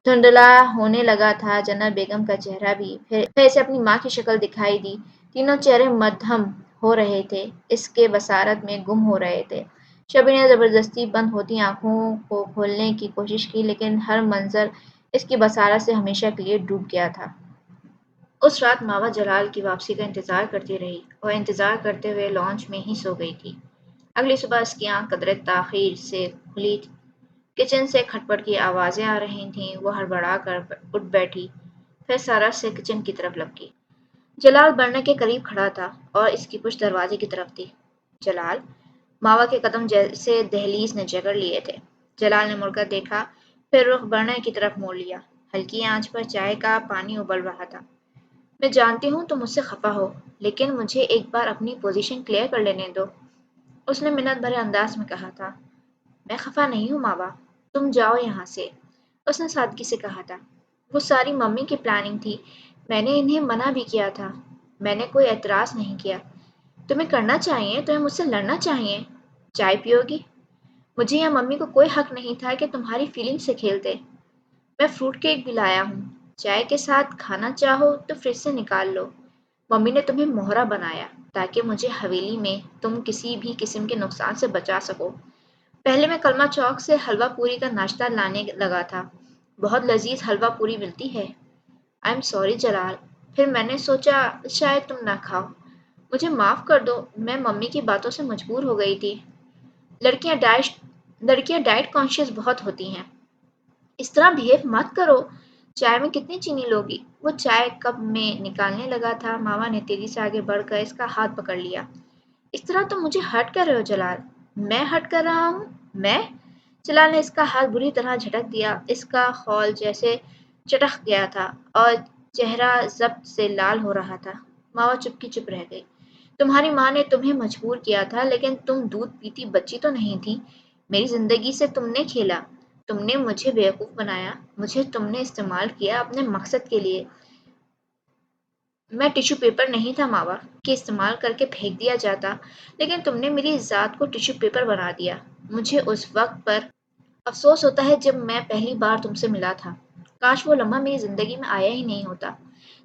دھندلا ہونے لگا تھا، جناب بیگم کا چہرہ بھی، پھر اسے اپنی ماں کی شکل دکھائی دی۔ تینوں چہرے مدھم ہو رہے تھے، اس کے بصارت میں گم ہو رہے تھے۔ شبی نے زبردستی بند ہوتی آنکھوں کو کھولنے کی کوشش کی، لیکن ہر منظر اس کی بصارت سے ہمیشہ کے لیے ڈوب گیا تھا۔ اس رات ماوا جلال کی واپسی کا انتظار کرتی رہی، اور انتظار کرتے ہوئے لانچ میں ہی سو گئی تھی۔ اگلی صبح اس کی آنکھ قدرے تاخیر سے کھلی تھی۔ کچن سے کھٹپٹ کی آوازیں آ رہی تھیں، وہ ہڑبڑا کر اٹھ بیٹھی، پھر سارا سے کچن کی طرف لپکی۔ جلال برنر کے قریب کھڑا تھا، اور اس کی پشت دروازے کی طرف تھی۔ جلال، ماوا کے قدم جیسے دہلیز نے جکڑ لیے تھے۔ جلال نے مڑ کر دیکھا، پھر رخ برنر کی طرف موڑ لیا۔ ہلکی آنچ پر چائے کا پانی ابل رہا تھا۔ میں جانتی ہوں تم مجھ سے خفا ہو، لیکن مجھے ایک بار اپنی پوزیشن کلیئر کر لینے دو، اس نے منت بھرے انداز میں کہا تھا۔ میں خفا نہیں ہوں ماوا، تم جاؤ یہاں سے، اس نے سادگی سے کہا تھا۔ وہ ساری ممی کی پلاننگ تھی، میں نے انہیں منع بھی کیا تھا، میں نے کوئی اعتراض نہیں کیا۔ تمہیں کرنا چاہیے، تمہیں مجھ سے لڑنا چاہیے۔ چائے پیو گی؟ مجھے یا ممی کو کوئی حق نہیں تھا کہ تمہاری فیلنگ سے کھیلتے۔ میں فروٹ کیک بھی لایا ہوں، چائے کے ساتھ کھانا چاہو تو فریج سے نکال لو۔ ممی نے تمہیں مہرا بنایا تاکہ مجھے حویلی میں تم کسی بھی قسم کے نقصان سے بچا سکو۔ پہلے میں کلمہ چوک سے حلوہ پوری کا ناشتہ لانے لگا تھا، بہت لذیذ حلوہ پوری ملتی ہے۔ آئی ایم سوری جلال، پھر میں نے سوچا شاید تم نہ کھاؤ۔ مجھے معاف کر دو، میں ممی کی باتوں سے مجبور ہو گئی تھی۔ لڑکیاں ڈائٹ کانشیس بہت ہوتی ہیں، اس طرح بہیو مت کرو۔ چائے میں کتنی چینی لوگی؟ وہ چائے کپ میں نکالنے لگا تھا، ماما نے تیزی سے آگے بڑھ کر اس کا ہاتھ پکڑ لیا۔ اس طرح تم مجھے ہرٹ کر رہے ہو جلال۔ میں ہرٹ کر رہا ہوں؟ میں؟ جلال نے اس کا ہاتھ بری طرح جھٹک دیا، اس کا خول جیسے چٹک گیا تھا، اور چہرہ ضبط سے لال ہو رہا تھا۔ ماوا چپ کی چپ رہ گئی۔ تمہاری ماں نے تمہیں مجبور کیا تھا، لیکن تم دودھ پیتی بچی تو نہیں تھی۔ میری زندگی سے تم نے کھیلا، تم نے مجھے بیوقوف بنایا، مجھے تم نے استعمال کیا اپنے مقصد کے لیے۔ میں ٹیشو پیپر نہیں تھا ماوا کہ استعمال کر کے پھینک دیا جاتا، لیکن تم نے میری ذات کو ٹیشو پیپر بنا دیا۔ مجھے اس وقت پر افسوس ہوتا ہے جب میں پہلی بار تم سے ملا تھا، کاش وہ لمحہ میری زندگی میں آیا ہی نہیں ہوتا۔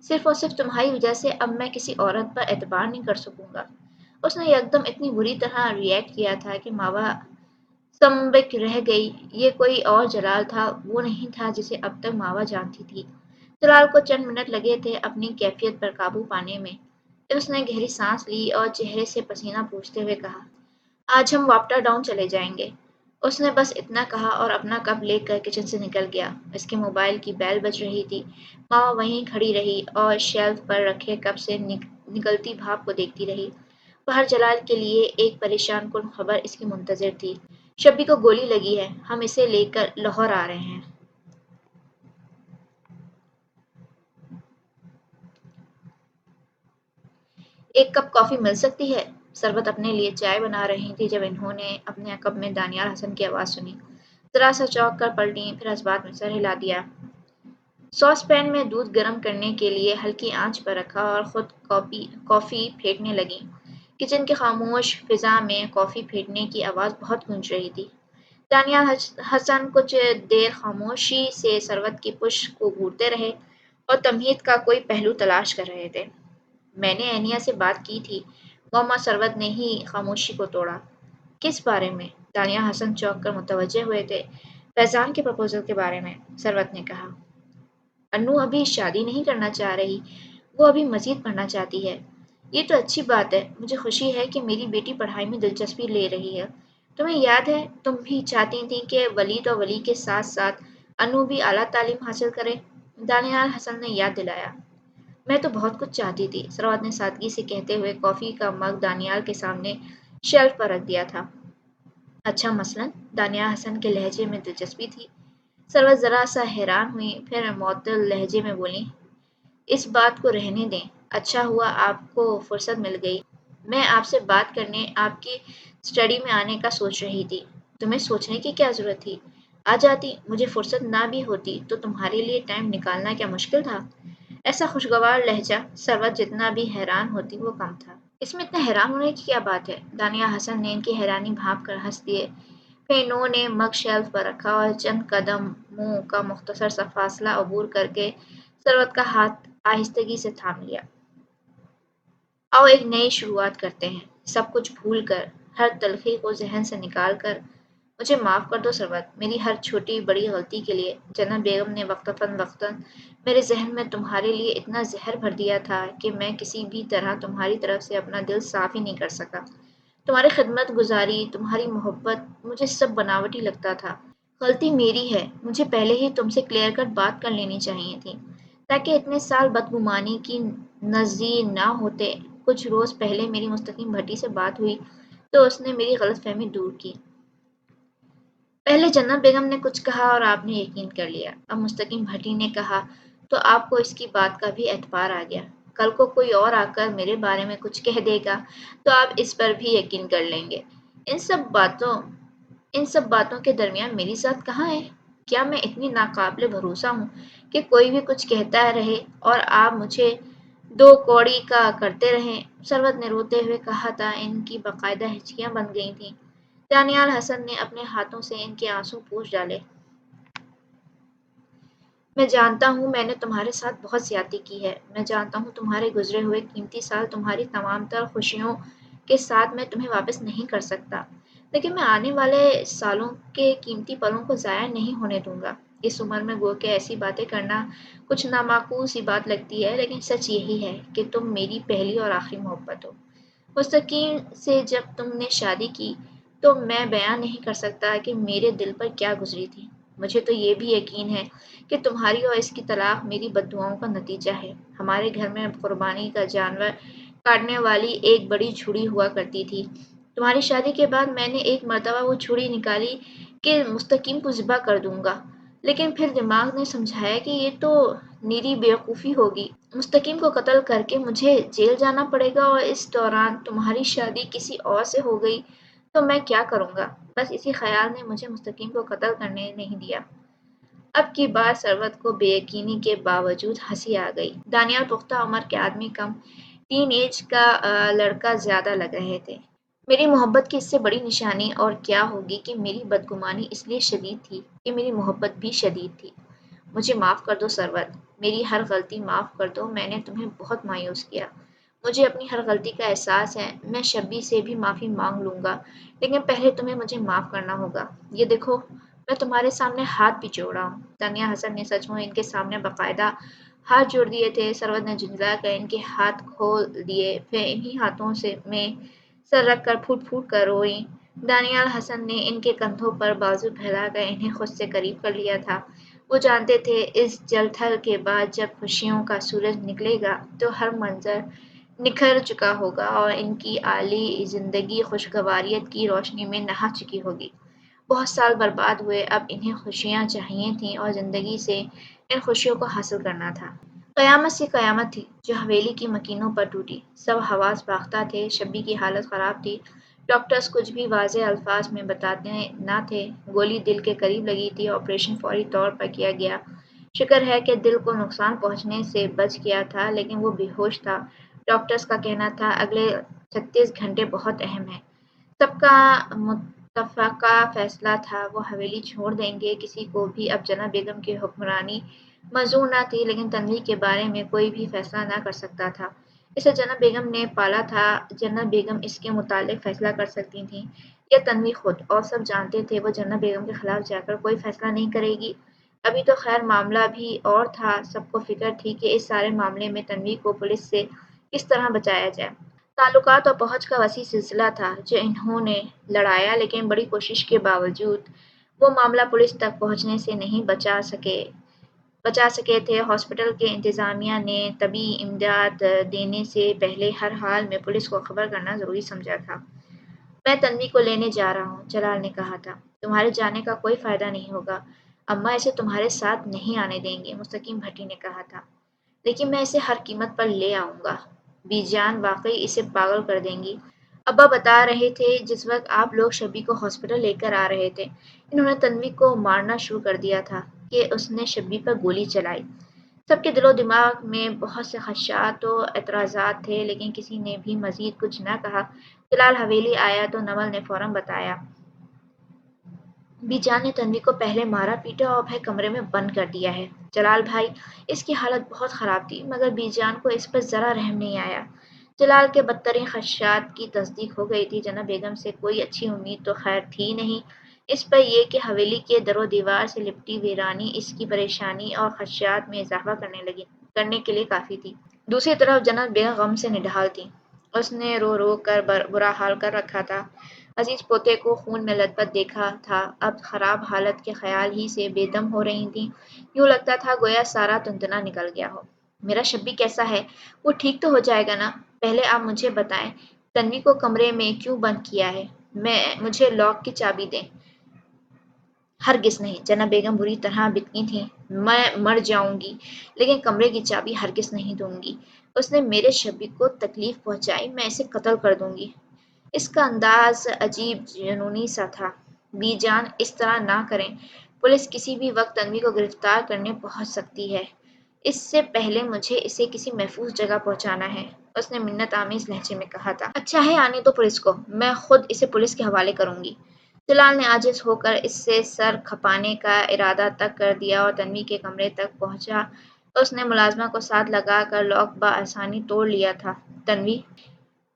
صرف اور صرف تمہاری وجہ سے اب میں کسی عورت پر اعتبار نہیں کر سکوں گا۔ اس نے یکدم اتنی بری طرح ری ایکٹ کیا تھا کہ ماوا سنبک رہ گئی۔ یہ کوئی اور جلال تھا، وہ نہیں تھا جسے اب تک ماوا جانتی تھی۔ جلال کو چند منٹ لگے تھے اپنی کیفیت پر قابو پانے میں، پھر اس نے گہری سانس لی اور چہرے سے پسینہ پوچھتے ہوئے کہا، آج ہم واپٹا ڈاؤن چلے جائیں گے۔ اس نے بس اتنا کہا اور اپنا کپ لے کر کچن سے نکل گیا۔ اس کے موبائل کی بیل بج رہی تھی۔ ماما وہیں کھڑی رہی اور شیلف پر رکھے کپ سے نکلتی بھاپ کو دیکھتی رہی۔ باہر جلال کے لیے ایک پریشان کن خبر اس کی منتظر تھی، شبی کو گولی لگی ہے، ہم اسے لے کر لاہور آ رہے ہیں۔ ایک کپ کافی مل سکتی ہے؟ سربت اپنے لیے چائے بنا رہی تھی جب انہوں نے اپنے کپ میں دانیال حسن کی آواز سنی۔ ذرا سا چونک کر پلٹی، پھر اسبات میں سر ہلا دیا۔ ساس پین میں دودھ گرم کرنے کے لیے ہلکی آنچ پر رکھا اور خود کافی پھینٹنے لگیں۔ کچن کی خاموش فضا میں کافی پھینٹنے کی آواز بہت گونج رہی تھی۔ دانیال حسن کچھ دیر خاموشی سے سربت کی پشت کو گھورتے رہے اور تمہید کا کوئی پہلو تلاش کر رہے تھے۔ میں نے اینیا سے بات کی تھی، محمد سربت نے ہی خاموشی کو توڑا۔ کس بارے میں؟ دانیال حسن چونک کر متوجہ ہوئے تھے۔ فیضان کے پرپوزل کے بارے میں، سربت نے کہا۔ انو ابھی شادی نہیں کرنا چاہ رہی، وہ ابھی مزید پڑھنا چاہتی ہے۔ یہ تو اچھی بات ہے، مجھے خوشی ہے کہ میری بیٹی پڑھائی میں دلچسپی لے رہی ہے۔ تمہیں یاد ہے تم بھی چاہتی تھیں کہ ولید اور ولی کے ساتھ ساتھ انو بھی اعلیٰ تعلیم حاصل کرے؟ دانیال حسن نے یاد دلایا۔ میں تو بہت کچھ چاہتی تھی، سروت نے سادگی سے کہتے ہوئے کافی کا مگ دانیال کے سامنے شیلف پر رکھ دیا تھا۔ اچھا مثلاً؟ دانیال حسن کے لہجے میں دلچسپی تھی۔ سروت ذرا سا حیران ہوئی، پھر معطل لہجے میں بولی، اس بات کو رہنے دیں، اچھا ہوا آپ کو فرصت مل گئی۔ میں آپ سے بات کرنے آپ کی اسٹڈی میں آنے کا سوچ رہی تھی۔ تمہیں سوچنے کی کیا ضرورت تھی؟ آ جاتی، مجھے فرصت نہ بھی ہوتی تو تمہارے لیے ٹائم نکالنا کیا مشکل تھا؟ ایسا خوشگوار لہجہ، سروت جتنا بھی حیران ہوتی وہ کم تھا۔ اس میں اتنا حیران ہونے کی کیا بات ہے؟ دانیال حسن نے ان کی حیرانی بھانپ کر ہنس دیے۔ پھر انہوں نے مگ شیلف پر رکھا اور چند قدموں کا مختصر سا فاصلہ عبور کر کے سروت کا ہاتھ آہستگی سے تھام لیا۔ آؤ ایک نئی شروعات کرتے ہیں، سب کچھ بھول کر، ہر تلخی کو ذہن سے نکال کر۔ مجھے معاف کر دو سروت، میری ہر چھوٹی بڑی غلطی کے لیے۔ جناب بیگم نے وقتاً میرے ذہن میں تمہارے لیے اتنا زہر بھر دیا تھا کہ میں کسی بھی طرح تمہاری طرف سے اپنا دل صاف ہی نہیں کر سکا۔ تمہاری خدمت گزاری، تمہاری محبت، مجھے سب بناوٹی لگتا تھا۔ غلطی میری ہے، مجھے پہلے ہی تم سے کلیئر کٹ بات کر لینی چاہیے تھی، تاکہ اتنے سال بدگمانی کی نظیر نہ ہوتے۔ کچھ روز پہلے میری مستقیم بھٹی سے بات ہوئی تو اس نے میری غلط فہمی دور کی۔ پہلے جنت بیگم نے کچھ کہا اور آپ نے یقین کر لیا، اب مستقیم بھٹی نے کہا تو آپ کو اس کی بات کا بھی اعتبار آ گیا۔ کل کو کوئی اور آ کر میرے بارے میں کچھ کہہ دے گا تو آپ اس پر بھی یقین کر لیں گے۔ ان سب باتوں کے درمیان میری ذات کہاں ہے؟ کیا میں اتنی ناقابل بھروسہ ہوں کہ کوئی بھی کچھ کہتا رہے اور آپ مجھے دو کوڑی کا کرتے رہیں؟ سروت نے روتے ہوئے کہا تھا۔ ان کی باقاعدہ ہچکیاں بن گئی تھیں۔ دانیال حسن نے اپنے ہاتھوں سے ان کے آنسو پوچھ ڈالے۔ میں جانتا ہوں میں نے تمہارے ساتھ بہت زیادتی کی ہے، میں جانتا ہوں تمہارے گزرے ہوئے قیمتی سال، تمہاری تمام تر خوشیوں کے ساتھ میں تمہیں واپس نہیں کر سکتا، لیکن میں آنے والے سالوں کے قیمتی پلوں کو ضائع نہیں ہونے دوں گا۔ اس عمر میں گو کہ ایسی باتیں کرنا کچھ نامعقول سی بات لگتی ہے، لیکن سچ یہی ہے کہ تم میری پہلی اور آخری محبت ہو۔ مستقیم سے جب تم نے شادی کی تو میں بیان نہیں کر سکتا کہ میرے دل پر کیا گزری تھی۔ مجھے تو یہ بھی یقین ہے کہ تمہاری اور اس کی طلاق میری بددعاؤں کا نتیجہ ہے۔ ہمارے گھر میں قربانی کا جانور کاٹنے والی ایک بڑی چھری ہوا کرتی تھی۔ تمہاری شادی کے بعد میں نے ایک مرتبہ وہ چھری نکالی کہ مستقیم کو ذبح کر دوں گا، لیکن پھر دماغ نے سمجھایا کہ یہ تو نیری بیوقوفی ہوگی۔ مستقیم کو قتل کر کے مجھے جیل جانا پڑے گا اور اس دوران تمہاری شادی کسی اور سے ہو گئی تو میں کیا کروں گا؟ بس اسی خیال نے مجھے مستقیم کو قتل کرنے نہیں دیا۔ اب کی بار سروت کو بے یقینی کے باوجود ہنسی آ گئی۔ دانیال پختہ عمر کے آدمی کم ٹین ایج کا لڑکا زیادہ لگ رہے تھے۔ میری محبت کی اس سے بڑی نشانی اور کیا ہوگی کہ میری بدگمانی اس لیے شدید تھی کہ میری محبت بھی شدید تھی۔ مجھے معاف کر دو سروت، میری ہر غلطی معاف کر دو، میں نے تمہیں بہت مایوس کیا۔ مجھے اپنی ہر غلطی کا احساس ہے، میں شبی سے بھی معافی مانگ لوں گا، لیکن پہلے تمہیں مجھے معاف کرنا ہوگا۔ یہ دیکھو، میں تمہارے سامنے ہاتھ بھی جوڑا ہوں۔ دانیال حسن نے سچ مچ ان کے سامنے باقاعدہ ہاتھ جوڑ دیے تھے۔ سروت نے جھنجھلا کر ان کے ہاتھ کھول دیے، پھر انہی ہاتھوں میں سر رکھ کر پھوٹ پھوٹ کر روئیں۔ دانیال حسن نے ان کے کندھوں پر بازو پھیلا کر انہیں خود سے قریب کر لیا تھا۔ وہ جانتے تھے اس جل تھل کے بعد جب خوشیوں کا سورج نکلے گا تو ہر منظر نکھر چکا ہوگا اور ان کی اعلی زندگی خوشگواریت کی روشنی میں نہا چکی ہوگی۔ بہت سال برباد ہوئے، اب انہیں خوشیاں چاہیے تھیں اور زندگی سے ان خوشیوں کو حاصل کرنا تھا۔ قیامت سی قیامت تھی جو حویلی کی مکینوں پر ٹوٹی۔ سب حواس باختہ تھے، شبی کی حالت خراب تھی، ڈاکٹرز کچھ بھی واضح الفاظ میں بتاتے نہ تھے۔ گولی دل کے قریب لگی تھی، آپریشن فوری طور پر کیا گیا۔ شکر ہے کہ دل کو نقصان پہنچنے سے بچ گیا تھا، لیکن وہ بے ہوش تھا۔ ڈاکٹرز کا کہنا تھا اگلے 36 گھنٹے بہت اہم ہیں۔ سب کا متفقہ فیصلہ تھا وہ حویلی چھوڑ دیں گے۔ کسی کو بھی اب جنت بیگم کی حکمرانی منظور نہ تھی، لیکن تنوی کے بارے میں کوئی بھی فیصلہ نہ کر سکتا تھا۔ اسے جنت بیگم نے پالا تھا، جنت بیگم اس کے متعلق فیصلہ کر سکتی تھیں، یا تنوی خود، اور سب جانتے تھے وہ جنت بیگم کے خلاف جا کر کوئی فیصلہ نہیں کرے گی۔ ابھی تو خیر معاملہ بھی اور تھا، سب کو فکر تھی کہ اس سارے معاملے میں تنوی کو پولیس سے کس طرح بچایا جائے۔ تعلقات اور پہنچ کا وسیع سلسلہ تھا جو انہوں نے لڑایا، لیکن بڑی کوشش کے باوجود وہ معاملہ پولیس تک پہنچنے سے نہیں بچا سکے تھے۔ ہاسپٹل کے انتظامیہ نے طبی امداد دینے سے پہلے ہر حال میں پولیس کو خبر کرنا ضروری سمجھا تھا۔ میں تنوی کو لینے جا رہا ہوں، جلال نے کہا تھا۔ تمہارے جانے کا کوئی فائدہ نہیں ہوگا، اماں اسے تمہارے ساتھ نہیں آنے دیں گے، مستقیم بھٹی نے کہا تھا۔ لیکن میں اسے ہر قیمت پر لے آؤں گا، بی جان واقعی اسے پاگل کر دیں گی۔ ابا بتا رہے تھے جس وقت آپ لوگ شبی کو ہاسپٹل لے کر آ رہے تھے، انہوں نے تنوی کو مارنا شروع کر دیا تھا کہ اس نے شبی پر گولی چلائی۔ سب کے دل و دماغ میں بہت سے خدشات و اعتراضات تھے، لیکن کسی نے بھی مزید کچھ نہ کہا۔ جلال حویلی آیا تو نول نے فوراً بتایا، بی جان نے تنوی کو پہلے مارا پیٹا اور پھر کمرے میں بند کر دیا ہے۔ جلال بھائی، اس کی حالت بہت خراب تھی، مگر بی جان کو اس پر ذرا رحم نہیں آیا۔ جلال کے بدترین خدشات کی تصدیق ہو گئی تھی۔ جنت بیگم سے کوئی اچھی امید تو خیر تھی نہیں، اس پر یہ کہ حویلی کے در و دیوار سے لپٹی ویرانی اس کی پریشانی اور خدشات میں اضافہ کرنے کے لیے کافی تھی۔ دوسری طرف جنت بیگم غم سے نڈھال تھی، اس نے رو رو کر برا حال کر رکھا تھا۔ عزیز پوتے کو خون میں لت پت دیکھا تھا، اب خراب حالت کے خیال ہی سے بے دم ہو رہی تھیں، یوں لگتا تھا گویا سارا تنتنا نکل گیا ہو۔ میرا شبی کیسا ہے؟ وہ ٹھیک تو ہو جائے گا نا؟ پہلے آپ مجھے بتائیں، تنوی کو کمرے میں کیوں بند کیا ہے؟ مجھے لاک کی چابی دیں۔ ہرگز نہیں، جنت بیگم بری طرح بکنی تھیں۔ میں مر جاؤں گی، لیکن کمرے کی چابی ہرگز نہیں دوں گی۔ اس نے میرے شبی کو تکلیف پہنچائی، میں اسے قتل کر دوں گی۔ اس کا انداز عجیب جنونی سا تھا۔ بی جان، اس طرح نہ کریں، پولیس کسی بھی وقت تنوی کو گرفتار کرنے پہنچ سکتی ہے، اس سے پہلے مجھے اسے کسی محفوظ جگہ پہنچانا ہے، اس نے منت آمیز لہجے میں کہا تھا۔ اچھا ہے، آنے دو پولیس کو، میں خود اسے پولیس کے حوالے کروں گی۔ جلال نے عاجز ہو کر اس سے سر کھپانے کا ارادہ تک کر دیا اور تنوی کے کمرے تک پہنچا۔ اس نے ملازمہ کو ساتھ لگا کر لاک بآسانی توڑ لیا تھا۔ تنوی!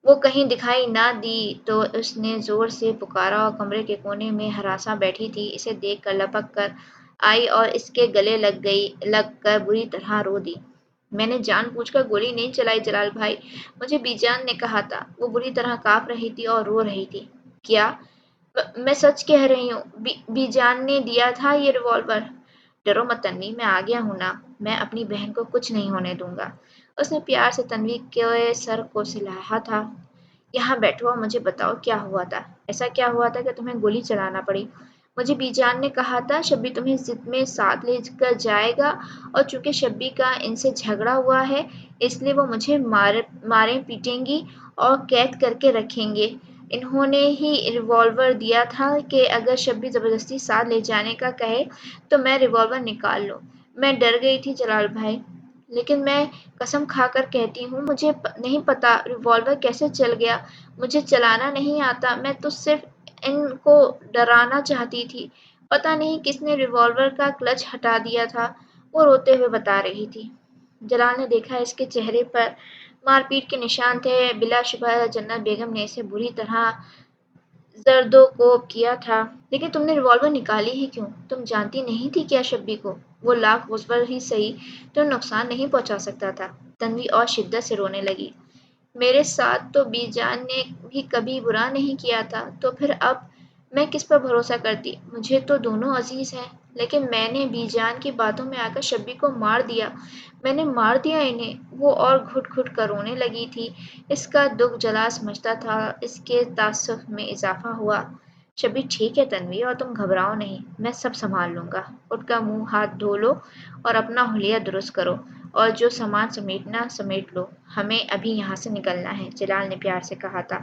وہ کہیں دکھائی نہ دی تو اس نے زور سے پکارا اور کمرے کے کونے میں ہراساں بیٹھی تھی، اسے دیکھ کر لپک کر آئی اور اس کے گلے لگ کر بری طرح رو دی۔ میں نے جان بوجھ کر گولی نہیں چلائی جلال بھائی، مجھے بی جان نے کہا تھا۔ وہ بری طرح کانپ رہی تھی اور رو رہی تھی۔ کیا؟ میں سچ کہہ رہی ہوں، بی جان نے دیا تھا یہ ریوالور۔ ڈرو مت تنوی، میں آ گیا ہوں نا، میں اپنی بہن کو کچھ نہیں ہونے دوں گا۔ اس نے پیار سے تنوی کے سر کو سلایا تھا۔ یہاں بیٹھو اور مجھے بتاؤ کیا ہوا تھا؟ ایسا کیا ہوا تھا کہ تمہیں گولی چلانا پڑی؟ مجھے بی جان نے کہا تھا شبی تمہیں ضد میں ساتھ لے کر جائے گا، اور چونکہ شبی کا ان سے جھگڑا ہوا ہے اس لیے وہ مجھے ماریں پیٹیں گی اور قید کر کے رکھیں گے۔ انہوں نے ہی ریوالور دیا تھا کہ اگر شبی زبردستی ساتھ لے جانے کا کہے تو میں ریوالور نکال لوں۔ میں ڈر گئی تھی جلال بھائی، لیکن میں قسم کھا کر کہتی ہوں مجھے نہیں پتا ریوالور کیسے چل گیا، مجھے چلانا نہیں آتا، میں تو صرف ان کو ڈرانا چاہتی تھی، پتا نہیں کس نے ریوالور کا کلچ ہٹا دیا تھا، وہ روتے ہوئے بتا رہی تھی۔ جلال نے دیکھا اس کے چہرے پر مار پیٹ کے نشان تھے، بلا شبہ جنت بیگم نے اسے بری طرح زردوکوب کیا تھا۔ لیکن تم نے ریوالور نکالی ہی کیوں؟ تم جانتی نہیں تھی کیا شبی کو وہ لاکھ غصبر ہی سہی تمہیں نقصان نہیں پہنچا سکتا تھا؟ تنوی اور شدت سے رونے لگی۔ میرے ساتھ تو بی جان نے بھی کبھی برا نہیں کیا تھا، تو پھر اب میں کس پر بھروسہ کرتی؟ مجھے تو دونوں عزیز ہیں، لیکن میں نے بی جان کی باتوں میں آ کر شبی کو مار دیا، میں نے مار دیا انہیں۔ وہ اور گھٹ گھٹ کر رونے لگی تھی۔ اس کا دکھ جلال سمجھتا تھا، اس کے تعصب میں اضافہ ہوا۔ شبی ٹھیک ہے تنوی، اور تم گھبراؤ نہیں، میں سب سنبھال لوں گا، اٹھ کر منہ ہاتھ دھو لو اور اپنا حلیہ درست کرو، اور جو سامان سمیٹنا سمیٹ لو، ہمیں ابھی یہاں سے نکلنا ہے، جلال نے پیار سے کہا تھا۔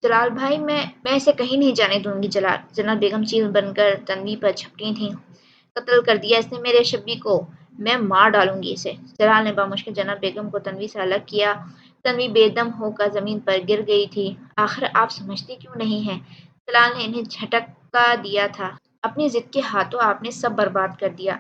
جلال بھائی، میں اسے کہیں نہیں جانے دوں گی جلال، جناب بیگم چیل بن کر تنوی پر جھپٹی تھیں۔ قتل کر دیا اس نے میرے شبی کو، میں مار ڈالوں گی اسے۔ جلال نے بامشکل جناب بیگم کو تنوی سے الگ کیا۔ تنوی بے دم ہو کر زمین پر گر گئی تھی۔ آخر آپ سمجھتے کیوں نہیں ہیں؟ جلال نے انہیں جھٹکا دیا تھا۔ اپنی ضد کے ہاتھوں آپ نے سب برباد کر دیا۔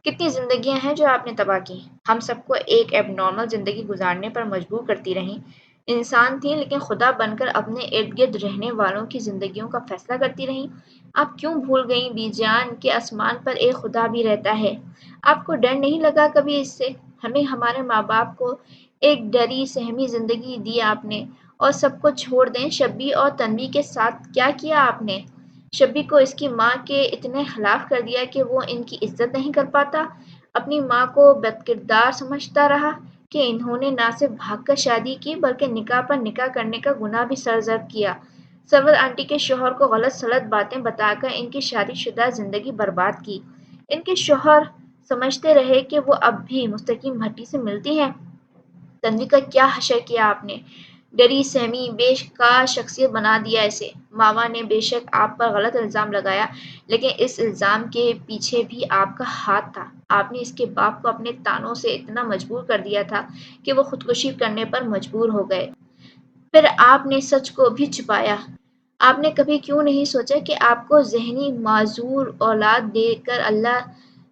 کتنی زندگیاں ہیں جو آپ نے تباہ کی، ہم سب کو ایک ایب نارمل زندگی گزارنے پر مجبور کرتی رہیں۔ انسان تھیں لیکن خدا بن کر اپنے ارد گرد رہنے والوں کی زندگیوں کا فیصلہ کرتی رہیں۔ آپ کیوں بھول گئیں بی جان کہ آسمان پر ایک خدا بھی رہتا ہے؟ آپ کو ڈر نہیں لگا کبھی اس سے؟ ہمیں ہمارے ماں باپ کو ایک ڈری سہمی زندگی دی آپ نے، اور سب کو چھوڑ دیں شبی اور تنوی کے ساتھ کیا کیا آپ نے؟ شبی کو اس کی ماں کے اتنے خلاف کر دیا کہ وہ ان کی عزت نہیں کر پاتا، اپنی ماں کو بدکردار سمجھتا رہا کہ انہوں نے نہ صرف بھاگ کر شادی کی بلکہ نکاح پر نکاح کرنے کا گناہ بھی سرزد کیا۔ سرور آنٹی کے شوہر کو غلط سلط باتیں بتا کر ان کی شادی شدہ زندگی برباد کی۔ ان کے شوہر سمجھتے رہے کہ وہ اب بھی مستقیم بھٹی سے ملتی ہیں۔ تنوی کا کیا حشر کیا آپ نے؟ ڈری سہمی بے کا شخصیت بنا دیا اسے۔ ماوا نے بے شک آپ پر غلط الزام لگایا، لیکن اس الزام کے پیچھے بھی آپ کا ہاتھ تھا۔ آپ نے اس کے باپ کو اپنے تانوں سے اتنا مجبور کر دیا تھا کہ وہ خودکشی کرنے پر مجبور ہو گئے۔ پھر آپ نے سچ کو بھی چھپایا۔ آپ نے کبھی کیوں نہیں سوچا کہ آپ کو ذہنی معذور اولاد دے کر اللہ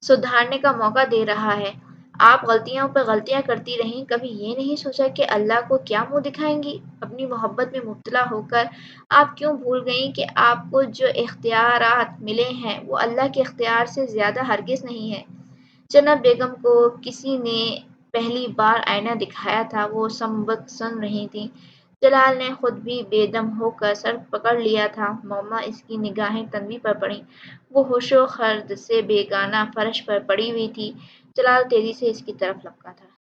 سدھارنے کا موقع دے رہا ہے؟ آپ غلطیوں پر غلطیاں کرتی رہیں، کبھی یہ نہیں سوچا کہ اللہ کو کیا منہ دکھائیں گی؟ اپنی محبت میں مبتلا ہو کر آپ کیوں بھول گئیں کہ آپ کو جو اختیارات ملے ہیں وہ اللہ کے اختیار سے زیادہ ہرگز نہیں ہیں؟ جناب بیگم کو کسی نے پہلی بار آئینہ دکھایا تھا، وہ سمبک سن رہی تھیں۔ جلال نے خود بھی بے دم ہو کر سر پکڑ لیا تھا۔ موما اس کی نگاہیں تنوی پر پڑیں۔ وہ ہوش و خرد سے بیگانہ فرش پر پڑی ہوئی تھی۔ جلال تیزی سے اس کی طرف لپکا تھا۔